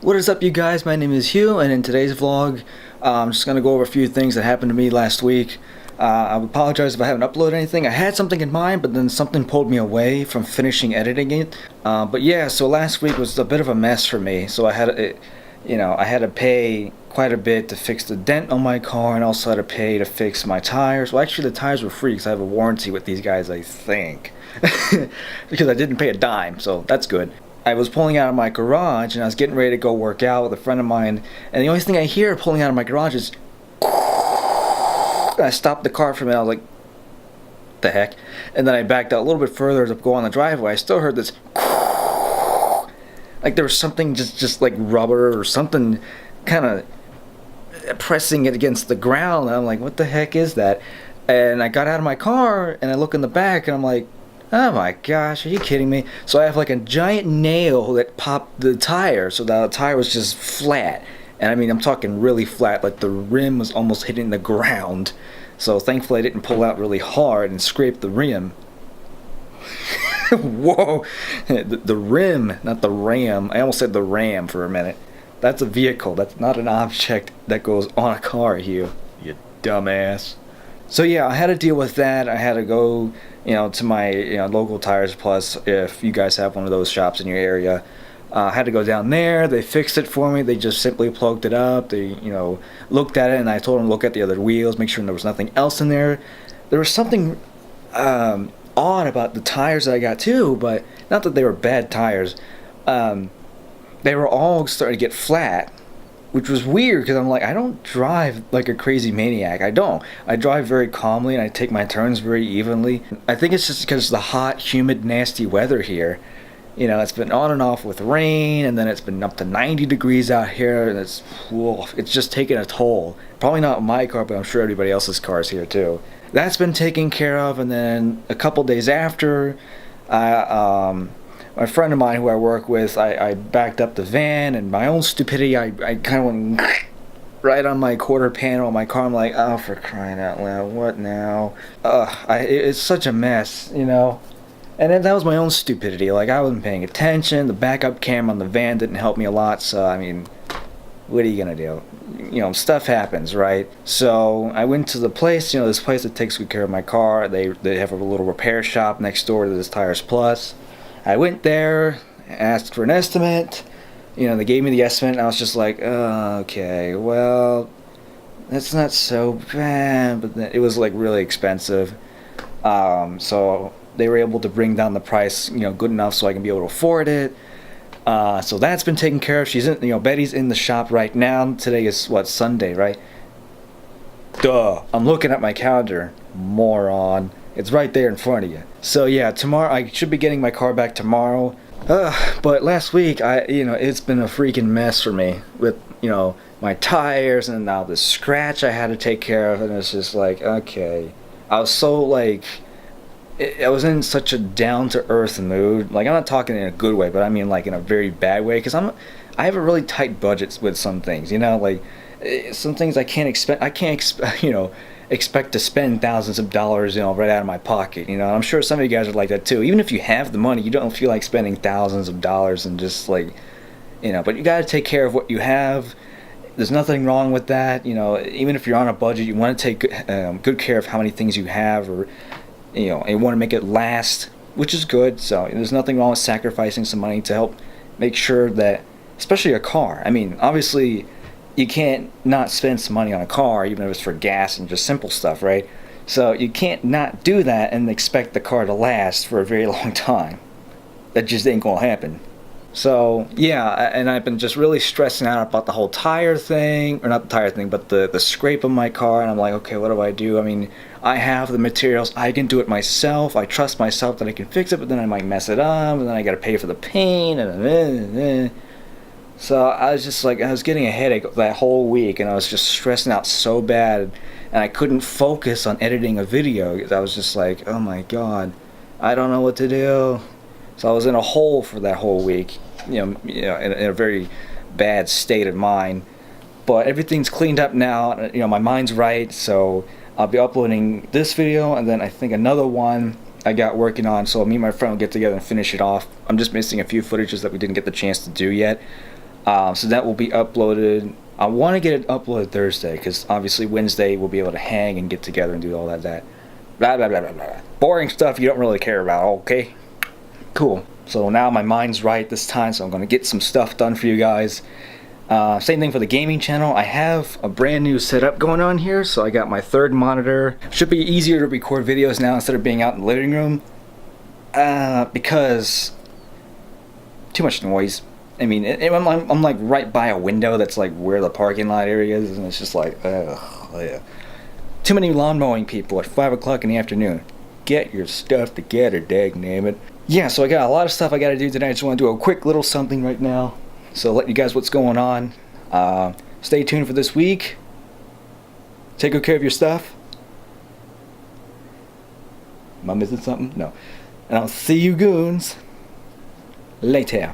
What is up, you guys? My name is Hugh, and in today's vlog, I'm just going to go over a few things that happened to me last week. I apologize if I haven't uploaded anything. I had something in mind, but then something pulled me away from finishing editing it. But yeah, so last week was a bit of a mess for me. So I had to pay quite a bit to fix the dent on my car, and also had to pay to fix my tires. Well, actually, the tires were free because I have a warranty with these guys, I think. Because I didn't pay a dime, so that's good. I was pulling out of my garage and I was getting ready to go work out with a friend of mine, and the only thing I hear pulling out of my garage is I stopped the car for a minute. I was like, the heck? And then I backed out a little bit further to go on the driveway. I still heard this like there was something just like rubber or something kind of pressing it against the ground, and I'm like, what the heck is that? And I got out of my car and I look in the back and I'm like, oh my gosh, are you kidding me? So I have like a giant nail that popped the tire, so the tire was just flat. And I mean, I'm talking really flat, like the rim was almost hitting the ground. So thankfully I didn't pull out really hard and scrape the rim. Whoa, the rim, not the ram. I almost said the ram for a minute. That's a vehicle, that's not an object that goes on a car, Hugh, you dumbass. So yeah, I had to deal with that. I had to go, to my local Tires Plus, if you guys have one of those shops in your area. I had to go down there. They fixed it for me. They just simply plugged it up. They, looked at it, and I told them to look at the other wheels, make sure there was nothing else in there. There was something odd about the tires that I got too, but not that they were bad tires. They were all starting to get flat, which was weird because I'm like, I don't drive like a crazy maniac. I don't. I drive very calmly and I take my turns very evenly. I think it's just because of the hot, humid, nasty weather here. It's been on and off with rain, and then it's been up to 90 degrees out here, and it's just taking a toll. Probably not my car, but I'm sure everybody else's cars here too. That's been taken care of, and then a couple days after, my friend of mine who I work with, I backed up the van, and my own stupidity, I kind of went right on my quarter panel of my car. I'm like, oh, for crying out loud, what now? It's such a mess, And then that was my own stupidity. Like, I wasn't paying attention. The backup camera on the van didn't help me a lot, so, I mean, what are you gonna do? Stuff happens, right? So I went to the place, this place that takes good care of my car. They have a little repair shop next door to this Tires Plus. I went there, asked for an estimate. They gave me the estimate, and I was just like, oh, okay, well, that's not so bad, but then it was like really expensive. So they were able to bring down the price, good enough so I can be able to afford it. So that's been taken care of. She's in, Betty's in the shop right now. Today is Sunday, right? Duh. I'm looking at my calendar, moron. It's right there in front of you. So yeah, tomorrow I should be getting my car back tomorrow. But last week it's been a freaking mess for me with my tires, and now the scratch I had to take care of, and it's just like, okay. I was so like, I was in such a down to earth mood. Like, I'm not talking in a good way, but I mean like in a very bad way, because I have a really tight budget with some things. Like some things I can't expect to spend thousands of dollars, right out of my pocket. I'm sure some of you guys are like that too. Even if you have the money, you don't feel like spending thousands of dollars and just like, but you got to take care of what you have. There's nothing wrong with that. Even if you're on a budget, you want to take good care of how many things you have, or and you want to make it last, which is good. So there's nothing wrong with sacrificing some money to help make sure that, especially a car. I mean, obviously, you can't not spend some money on a car, even if it's for gas and just simple stuff, right? So you can't not do that and expect the car to last for a very long time. That just ain't gonna happen. So yeah, and I've been just really stressing out about the whole tire thing, or not the tire thing, but the scrape of my car, and I'm like, okay, what do I do? I mean, I have the materials, I can do it myself, I trust myself that I can fix it, but then I might mess it up, and then I gotta pay for the paint, and so I was just like, I was getting a headache that whole week, and I was just stressing out so bad, and I couldn't focus on editing a video. I was just like, oh my god, I don't know what to do. So I was in a hole for that whole week, in a very bad state of mind. But everything's cleaned up now, my mind's right, so I'll be uploading this video, and then I think another one I got working on, so me and my friend will get together and finish it off. I'm just missing a few footages that we didn't get the chance to do yet. So that will be uploaded. I want to get it uploaded Thursday because obviously Wednesday we'll be able to hang and get together and do all that blah blah blah blah blah. Boring stuff you don't really care about. Okay, cool. So now my mind's right this time, so I'm gonna get some stuff done for you guys. Same thing for the gaming channel. I have a brand new setup going on here, so I got my third monitor. Should be easier to record videos now instead of being out in the living room, because too much noise. I mean, I'm like right by a window that's like where the parking lot area is, and it's just like, ugh, yeah. Too many lawn mowing people at 5 o'clock in the afternoon. Get your stuff together, dagnabbit. Yeah, so I got a lot of stuff I gotta do today. I just want to do a quick little something right now, so let you guys what's going on. Stay tuned for this week. Take good care of your stuff. Am I missing something? No. And I'll see you goons later.